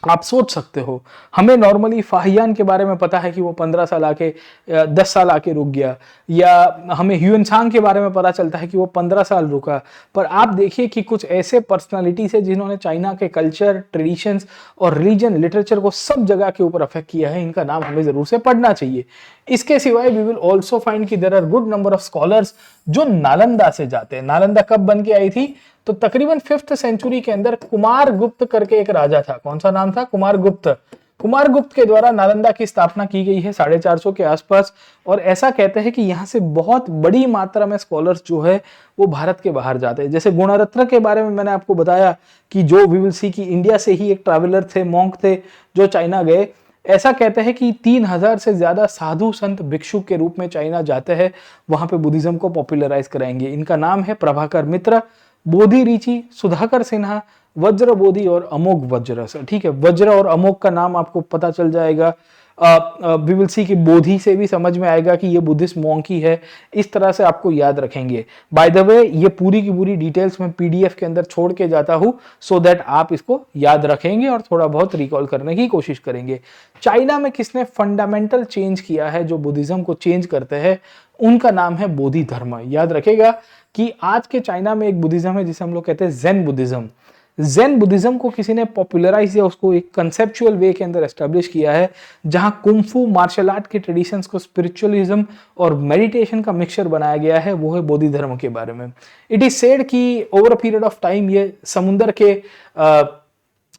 आप सोच सकते हो, हमें नॉर्मली फाहियान के बारे में पता है कि वो 15 साल आके 10 साल आके रुक गया, या हमें ह्यूएनसांग के बारे में पता चलता है कि वो 15 साल रुका। पर आप देखिए कि कुछ ऐसे पर्सनालिटीज है जिन्होंने चाइना के कल्चर, ट्रेडिशंस और रिलीजन, लिटरेचर को सब जगह के ऊपर अफेक्ट किया है। इनका नाम हमें जरूर से पढ़ना चाहिए। इसके सिवाय वी विल ऑल्सो फाइंड कि there are good number of scholars जो नालंदा से जाते हैं। नालंदा कब बन के आई थी? तो तकरीबन 5th सेंचुरी के अंदर कुमार गुप्त करके एक राजा था। कौन सा नाम था? कुमार गुप्त। कुमार गुप्त के द्वारा नालंदा की स्थापना की गई है 450 के आसपास। और ऐसा कहते हैं कि यहाँ से बहुत बड़ी मात्रा में स्कॉलर्स जो है वो भारत के बाहर जाते हैं। जैसे गुणरत्न के बारे में मैंने आपको बताया कि जो वी विल सी कि इंडिया से ही एक ट्रैवलर थे, मॉन्क थे जो चाइना गए। ऐसा कहते हैं कि 3000 से ज्यादा साधु संत भिक्षु के रूप में चाइना जाते हैं, वहां पे बुद्धिज्म को पॉपुलराइज कराएंगे। इनका नाम है प्रभाकर मित्र, बोधि ऋषि, सुधाकर सिन्हा, वज्र बोधि और अमोघ वज्र। ठीक है, वज्र और अमोघ का नाम आपको पता चल जाएगा। वी विल सी कि बोधि से भी समझ में आएगा कि ये बुद्धिस्ट मॉन्क ही है। इस तरह से आपको याद रखेंगे। बाय द वे ये पूरी की पूरी डिटेल्स मैं पीडीएफ के अंदर छोड़ के जाता हूं, सो दैट आप इसको याद रखेंगे और थोड़ा बहुत रिकॉल करने की कोशिश करेंगे। चाइना में किसने फंडामेंटल चेंज किया है जो बुद्धिज्म को चेंज करते हैं, उनका नाम है बोधि धर्म। याद रखेगा कि आज के चाइना में एक बुद्धिज्म है जिसे हम लोग कहते हैं ज़ेन बुद्धिज्म। ज़ेन बुद्धिज्म को किसी ने पॉपुलराइज या उसको एक कंसेप्चुअल वे के अंदर एस्टेब्लिश किया है, जहां कुंफू मार्शल आर्ट के ट्रेडिशंस को स्पिरिचुअलिज्म और मेडिटेशन का मिक्सचर बनाया गया है। वो है बोधि धर्म के बारे में। इट इज सेड कि over a period of time ये समुद्र के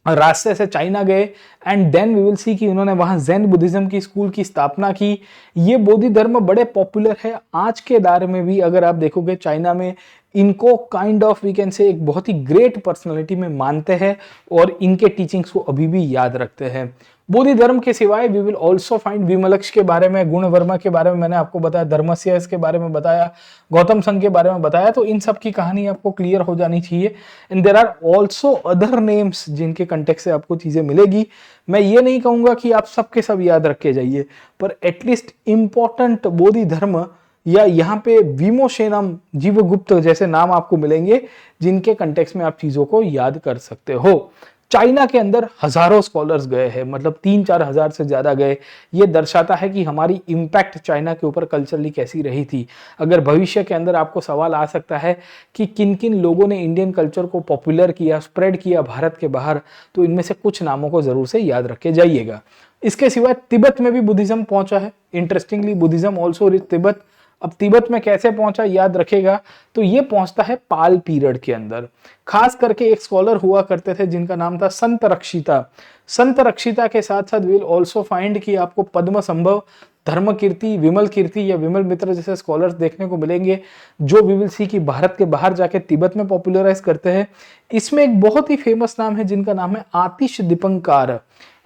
रास्ते से चाइना गए and then we will see कि उन्होंने वहां ज़ेन बुद्धिज्म की स्कूल की स्थापना की। ये बोधि धर्म बड़े पॉपुलर है आज के दौर में भी। अगर आप देखोगे चाइना में इनको kind of we can say एक बहुत ही ग्रेट पर्सनालिटी में मानते हैं और इनके टीचिंग्स को अभी भी याद रखते हैं। बोधि धर्म के सिवाय वी विल ऑल्सो फाइंड विमलक्ष के बारे में, गुण वर्मा के बारे में मैंने आपको बताया, धर्मस्य के बारे में बताया, गौतम संघ के बारे में बताया। तो इन सब की कहानी आपको क्लियर हो जानी चाहिए। And there are also other names जिनके कंटेक्स्ट से आपको चीजें मिलेगी। मैं ये नहीं कहूंगा कि आप सबके सब याद रख के जाइए, पर एटलीस्ट इंपॉर्टेंट बोधि धर्म या यहाँ पे विमोशेनम, जीवगुप्त जैसे नाम आपको मिलेंगे जिनके कंटेक्स्ट में आप चीजों को याद कर सकते हो। चाइना के अंदर हजारों स्कॉलर्स गए हैं, मतलब 3-4 हजार से ज्यादा गए। ये दर्शाता है कि हमारी इम्पैक्ट चाइना के ऊपर कल्चरली कैसी रही थी। अगर भविष्य के अंदर आपको सवाल आ सकता है कि किन किन लोगों ने इंडियन कल्चर को पॉपुलर किया, स्प्रेड किया भारत के बाहर, तो इनमें से कुछ नामों को जरूर से याद रख के जाइएगा। इसके सिवाय तिब्बत में भी बुद्धिज्म पहुंचा है। Interestingly Buddhism also reach Tibet. अब तिब्बत में कैसे पहुंचा याद रखेगा तो ये पहुंचता है पाल पीरियड के अंदर। खास करके एक स्कॉलर हुआ करते थे जिनका नाम था संत रक्षिता। संत रक्षिता के साथ साथ विल ऑल्सो फाइंड कि आपको पद्म संभव, धर्म कीर्ति, विमल कीर्ति या विमल मित्र जैसे स्कॉलर्स देखने को मिलेंगे जो वी विल सी कि भारत के बाहर जाके तिब्बत में पॉपुलराइज करते हैं। इसमें एक बहुत ही फेमस नाम है जिनका नाम है आतिश दीपंकार।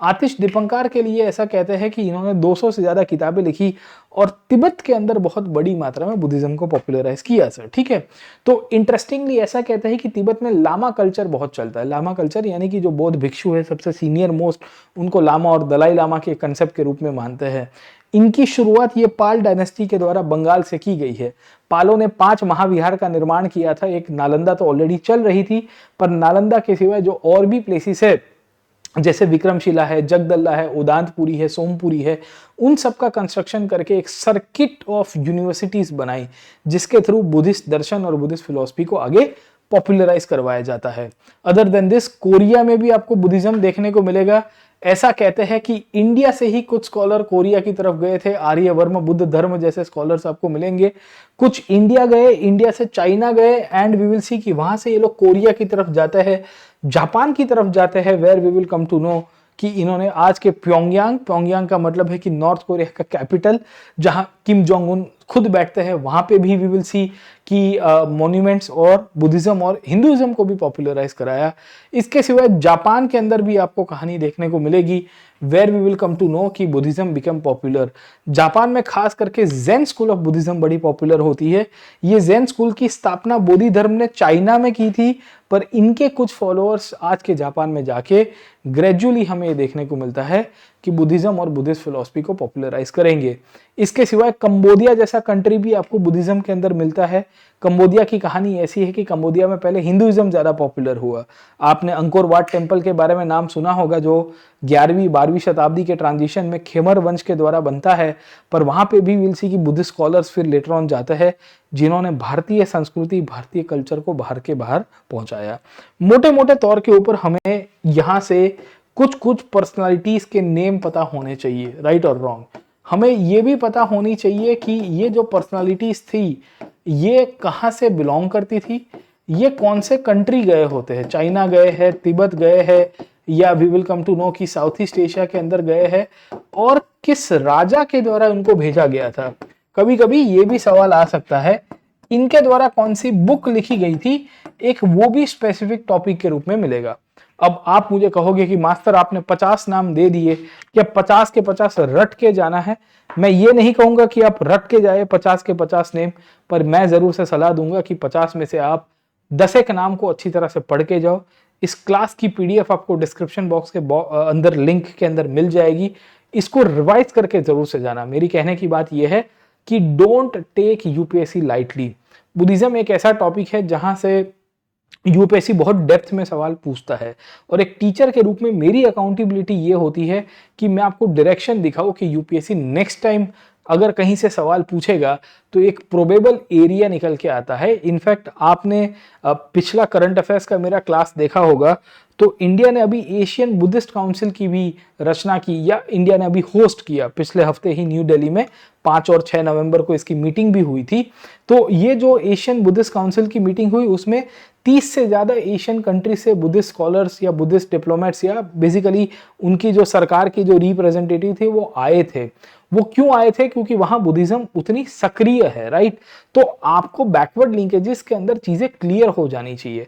आतिश दीपंकार के लिए ऐसा कहते हैं कि इन्होंने 200 से ज्यादा किताबें लिखी और तिब्बत के अंदर बहुत बड़ी मात्रा में बुद्धिज्म को पॉपुलराइज किया सर, ठीक है। तो इंटरेस्टिंगली ऐसा कहते हैं कि तिब्बत में लामा कल्चर बहुत चलता है। लामा कल्चर यानी कि जो बौद्ध भिक्षु है सबसे सीनियर मोस्ट, उनको लामा और दलाई लामा के कंसेप्ट के रूप में मानते हैं। इनकी शुरुआत ये पाल डायनेस्टी के द्वारा बंगाल से की गई है। पालों ने 5 महाविहार का निर्माण किया था। एक नालंदा तो ऑलरेडी चल रही थी, पर नालंदा के सिवाय जो और भी प्लेसेस है जैसे विक्रमशिला है, जगदल्ला है, उदांतपुरी है, सोमपुरी है, उन सब का कंस्ट्रक्शन करके एक सर्किट ऑफ यूनिवर्सिटीज बनाई जिसके थ्रू बुद्धिस्ट दर्शन और बुद्धिस्ट फिलॉसफी को आगे पॉपुलराइज करवाया जाता है। अदर देन दिस कोरिया में भी आपको बुद्धिज्म देखने को मिलेगा। ऐसा कहते हैं कि इंडिया से ही कुछ स्कॉलर कोरिया की तरफ गए थे। आर्यवर्म बुद्ध धर्म जैसे स्कॉलर्स आपको मिलेंगे। कुछ इंडिया गए, इंडिया से चाइना गए एंड वी विल सी कि वहां से ये लोग कोरिया की तरफ जाते हैं, जापान की तरफ जाते हैं, where we will come to know कि इन्होंने आज के प्योंगयांग, प्योंगयांग का मतलब है कि नॉर्थ कोरिया का कैपिटल जहां किम जोंग उन खुद बैठते हैं, वहां पे भी वी विल सी कि मॉन्यूमेंट्स और बुद्धिज्म और हिंदुइज्म को भी पॉपुलराइज कराया। इसके सिवाय जापान के अंदर भी आपको कहानी देखने को मिलेगी where we will come to know कि बुद्धिज्म बिकम पॉपुलर। जापान में खास करके ज़ेन स्कूल ऑफ बुद्धिज्म बड़ी पॉपुलर होती है। ये ज़ेन स्कूल की स्थापना बोधि धर्म ने चाइना में की थी, पर इनके कुछ फॉलोअर्स आज के जापान में जाके ग्रेजुअली हमें ये देखने को मिलता है कि बुद्धिज्म और बुद्धिस्ट फिलॉसफी को पॉपुलराइज करेंगे। इसके सिवाय कंबोडिया जैसा कंट्री भी आपको बुद्धिज्म के अंदर मिलता है। कंबोडिया की कहानी ऐसी है कि कंबोडिया में पहले हिंदुइज्म ज्यादा पॉपुलर हुआ। आपने अंकोर वाट टेम्पल के बारे में नाम सुना होगा जो 11वीं 12वीं शताब्दी के ट्रांजिशन में खेमर वंश के द्वारा बनता है, पर वहां पे भी विल सी की बुद्धिस्ट स्कॉलर्स फिर लेटर ऑन जाते हैं जिन्होंने भारतीय संस्कृति, भारतीय कल्चर को बाहर के बाहर पहुंचाया। मोटे मोटे तौर के ऊपर हमें यहाँ से कुछ कुछ पर्सनालिटीज के नेम पता होने चाहिए, राइट और रॉन्ग। हमें ये भी पता होनी चाहिए कि ये जो पर्सनालिटीज थी ये कहाँ से बिलोंग करती थी, ये कौन से कंट्री गए होते हैं, चाइना गए हैं, तिब्बत गए हैं, या we will come to know कि साउथ ईस्ट एशिया के अंदर गए हैं, और किस राजा के द्वारा उनको भेजा गया था। कभी कभी ये भी सवाल आ सकता है इनके द्वारा कौन सी बुक लिखी गई थी, एक वो भी स्पेसिफिक टॉपिक के रूप में मिलेगा। अब आप मुझे कहोगे कि मास्टर आपने 50 नाम दे दिए, क्या 50 के 50 रट के जाना है? मैं ये नहीं कहूंगा कि आप रट के जाए 50 के 50 नेम, पर मैं जरूर से सलाह दूंगा कि 50 में से आप 10 एक नाम को अच्छी तरह से पढ़ के जाओ। इस क्लास की पीडीएफ आपको डिस्क्रिप्शन बॉक्स के अंदर लिंक के अंदर मिल जाएगी। इसको रिवाइज करके जरूर से जाना। मेरी कहने की बात यह है कि don't take UPSC lightly. Buddhism एक ऐसा टॉपिक है जहां से यूपीएससी बहुत डेप्थ में सवाल पूछता है, और एक टीचर के रूप में मेरी अकाउंटेबिलिटी ये होती है कि मैं आपको डायरेक्शन दिखाऊं कि यूपीएससी नेक्स्ट टाइम अगर कहीं से सवाल पूछेगा तो एक प्रोबेबल एरिया निकल के आता है। इनफैक्ट आपने पिछला करंट अफेयर्स का मेरा क्लास देखा होगा, तो इंडिया ने अभी एशियन बुद्धिस्ट काउंसिल की भी रचना की, या इंडिया ने अभी होस्ट किया पिछले हफ्ते ही न्यू दिल्ली में 5 और 6 नवंबर को इसकी मीटिंग भी हुई थी। तो ये जो एशियन बुद्धिस्ट काउंसिल की मीटिंग हुई उसमें 30 से ज्यादा एशियन कंट्री से बुद्धिस्ट स्कॉलर्स या बुद्धिस्ट डिप्लोमेट्स या बेसिकली उनकी जो सरकार की जो रिप्रेजेंटेटिव थे वो आए थे। वो क्यों आए थे? क्योंकि वहां बुद्धिज्म उतनी सक्रिय है, राइट। तो आपको बैकवर्ड लिंकेजेस के अंदर चीजें क्लियर हो जानी चाहिए।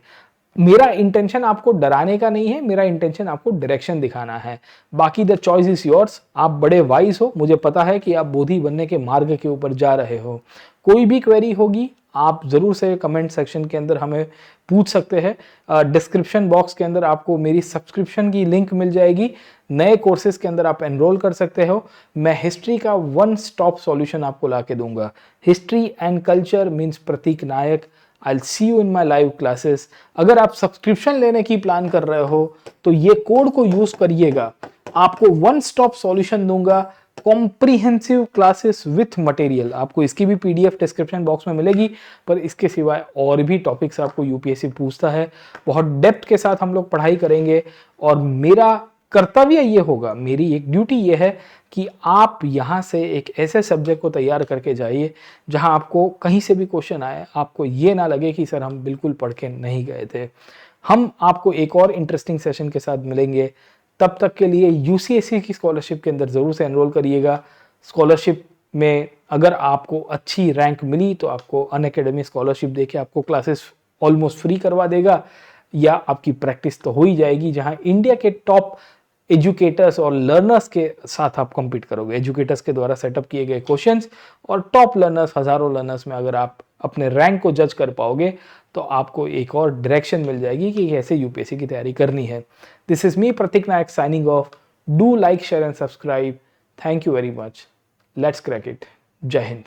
मेरा इंटेंशन आपको डराने का नहीं है, मेरा इंटेंशन आपको डायरेक्शन दिखाना है। बाकी द चॉइस इज योर्स। आप बड़े वाइज हो, मुझे पता है कि आप बोधि बनने के मार्ग के ऊपर जा रहे हो। कोई भी क्वेरी होगी आप जरूर से कमेंट सेक्शन के अंदर हमें पूछ सकते हैं। डिस्क्रिप्शन बॉक्स के अंदर आपको मेरी सब्सक्रिप्शन की लिंक मिल जाएगी। नए कोर्सेज के अंदर आप एनरोल कर सकते हो। मैं हिस्ट्री का वन स्टॉप सॉल्यूशन आपको ला के दूंगा। History and culture means Prateek Nayak. I'll see you in my live classes। अगर आप सब्सक्रिप्शन लेने की प्लान कर रहे हो तो ये कोड को यूज करिएगा। आपको वन स्टॉप सॉल्यूशन दूंगा, कॉम्प्रिहेंसिव क्लासेस विथ मटेरियल। आपको इसकी भी पीडीएफ डिस्क्रिप्शन बॉक्स में मिलेगी, पर इसके सिवाय और भी टॉपिक्स आपको यूपीएससी पूछता है। बहुत डेप्थ के साथ हम लोग पढ़ाई करेंगे, और मेरा कर्तव्य ये होगा, मेरी एक ड्यूटी ये है कि आप यहाँ से एक ऐसे सब्जेक्ट को तैयार करके जाइए जहाँ आपको कहीं से भी क्वेश्चन आए आपको ये ना लगे कि सर हम बिल्कुल पढ़ के नहीं गए थे। हम आपको एक और इंटरेस्टिंग सेशन के साथ मिलेंगे। तब तक के लिए यूसीएससी की स्कॉलरशिप के अंदर ज़रूर से एनरोल करिएगा। स्कॉलरशिप में अगर आपको अच्छी रैंक मिली तो आपको अनअकैडमी स्कॉलरशिप देके आपको क्लासेस ऑलमोस्ट फ्री करवा देगा, या आपकी प्रैक्टिस तो हो ही जाएगी, जहाँ इंडिया के टॉप एजुकेटर्स और लर्नर्स के साथ आप compete करोगे। एजुकेटर्स के द्वारा सेटअप किए गए क्वेश्चंस और टॉप लर्नर्स, हजारों लर्नर्स में अगर आप अपने रैंक को जज कर पाओगे तो आपको एक और डायरेक्शन मिल जाएगी कि कैसे यूपीएससी की तैयारी करनी है। This is me Prateek Nayak signing off. Do like, share and subscribe. Thank you very much. Let's crack it. Jai Hind.